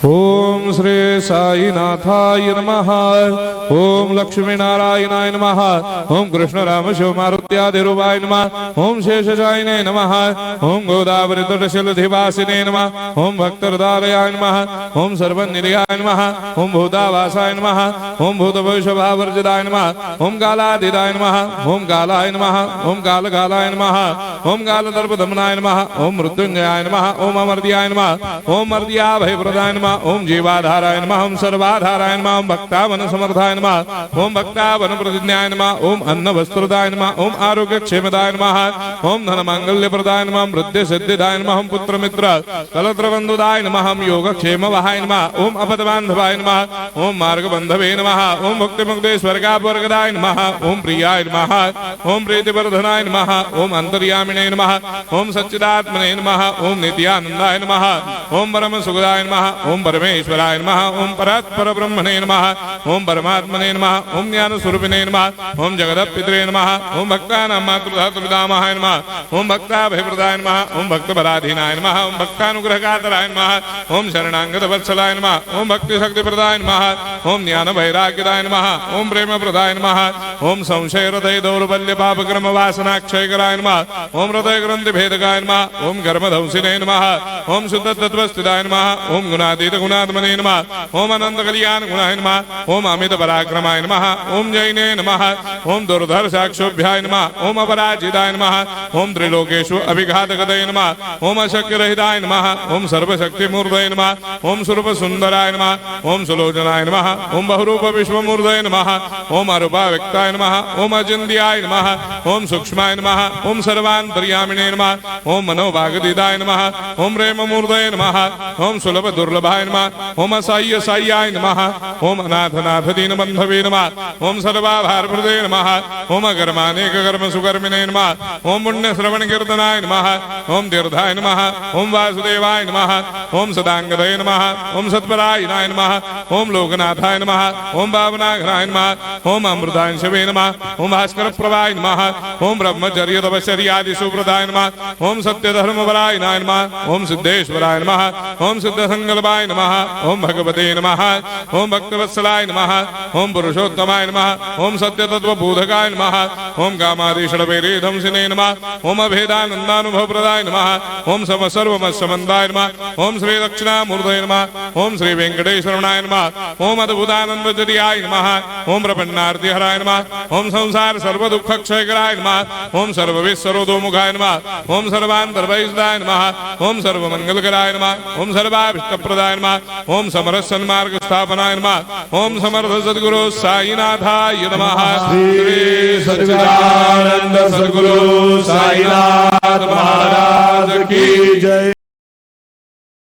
ओम श्री साईनाथाय नमः। ओम लक्ष्मी नारायणाय नमः। ओम कृष्ण राम शिव मारुत्यादिरूपाय नमः। ओम शेषशायिने नमः। ओम गोदावरी तटशिलधिवासिने नमः। ओम भक्तहृदयाय नमः। ओम सर्वनिलयाय नमः। ओम भूतावासाय नमः। ओम भूतभविष्यभावर्जिताय नमः। ओम कालातीताय नमः। ओम कालाय नमः। ओम कालकालाय नमः। ओम कालदर्पदमनाय नमः। ओम मृत्युंजयाय नमः। ओम अमर्त्याय नमः। ओम मर्त्याभयप्रदाय नमः। ओम जीवाधाराय नमः। ओम सर्वाधाराय नमः। ओम भक्तावन समर्थाय नमः। ओम भक्तावन प्रतिज्ञाय नमः। ओम अन्न वस्त्रदाय नमः। ओम आरोग्य क्षेमदाय नमः। ओम धन मांगल्य प्रदाय नमः। वृद्धि सिद्धिदाय नमः। ओम पुत्र मित्र कलत्र बंधुदाय नमः। ओम योग क्षेम वहाय नमः। ओम अपद बांधवाय नमः। ओम मार्ग बंधवे नमः। ओम मुक्ति मुक्ति स्वर्गापवर्गदाय नमः। ओम प्रियाय नमः। ओम प्रीतिवर्धनाय नमः। ओम अंतर्यामिने नमः। ओम सच्चिदात्मने नमः। ओम नित्यानंदाय नमः। ओम परम सुखदाय नमः। ओम परमेश्वराय नमः। ओम परात्पर ब्रह्मणे नमः। ओम परमात्मने नमः। ओम ज्ञान स्वरूपिणे नमः। ओम जगदपितरे नमः। ओम भक्तानां मातृधातुपितामहाय नमः। ओम भक्ताभयप्रदाय नमः। ओम भक्तपराधीनाय नमः। ओम भक्तानुग्रहकातराय नमः। ओम शरणागत वत्सलाय नमः। ओम भक्ति शक्तिप्रदाय नमः। ओम ज्ञान वैराग्यदाय नमः। ओम प्रेम प्रदाय नमः। ओम संशय हृदय दौर्बल्य पाप क्रम वासना क्षयकराय नमः। ओम हृदय ग्रंथि भेदकाय नमः। ओम कर्मधंसिने नमः। ओम शुद्ध तत्वस्थिताय नमः। ओम गुणातीत गुणात्मने नमः। ओम अनंत कल्याण गुणाय नमः। ओम अमित पराक्रमाय नमः। ओम जैने नमः। ओम दुर्धर्षाक्षोभ्याय नमः। ओम अपराजिताय नमः। ओम त्रिलोकेषु अभिघातगतये नमः। ओम अशक्य रहिताय नमः। ओम सर्वशक्तिमूर्तये नमः। ओम स्वरूप सुंदराय नमः। ओम सुलोचनाय नमः। ओम बहुरूप विश्वमूर्तये नमः। ओम अरूपाव्यक्ताय नमः। ओम अचिन्त्याय नमः। ओम सूक्ष्माय नमः। ओम सर्वान्तर्यामिने नमः। ओम मनोभागदिदाय नमः। ओम प्रेममूर्तये नमः। ओम सुलभ दुर्लभाय नमः। ओम असाह्य साह्याय नमः। ओम अनाथनाथ दीनबन्धवे नमः। ओम सर्वाभारप्रदे नमः। ओम अकर्मानेक कर्म सुकर्मिणे नमः। ओम पुण्य श्रवण कीर्तनाय नमः। ओम तीर्थाय नमः। ओम वासुदेवाय नमः। ओम सदांगदये नमः। ओम सत्परायणाय नमः। ओम लोकनाथाय नमः। ओम भावनाघ्राय नमः। ओम अमृतांशवे नमः। ओम भास्कर प्रभाय नमः। ओम ब्रह्मचर्य तपश्चर्यादि सुप्रदाय नमः। ओम सत्यधर्मपरायणाय नमः। ओम सिद्धेश्वराय नमः। ओम सिद्ध संकल्पाय नमः। ओम भगवते नमः। ओम भक्तवत्सलाय नमः। ओम पुरुषोत्तमाय नमः। ओम सत्य तत्व बोधकाय नमः। ओम कामादिषडवेरे धंसिने नमः। ओम अभेदानंदानुभव प्रदाय नमः। ओम सर्वमस्समन्दाय नमः। ओम श्री दक्षिणामूर्तये नमः। ओम श्री वेंकटेश्वरनाय नमः। ओम अद्भुतानंदजटियाय नमः। ओम प्रपन्नार्तिहराय नमः। ओम संसार सर्व दुख क्षयकराय नमः। ओम सर्वविश्वरोधोमुखाय नमः। ओम सर्वान्तर्भयदाय नमः। ओम सर्वमंगलकराय नमः। ओम सर्वाभिष्टप्रदाय नमः। ओम समरस सन्मार्ग स्थापनाय नमः। ओम समर्थ सद्गुरु साईनाथाय नमः। श्री सच्चिदानंद सद्गुरु साईनाथ महाराज की जय।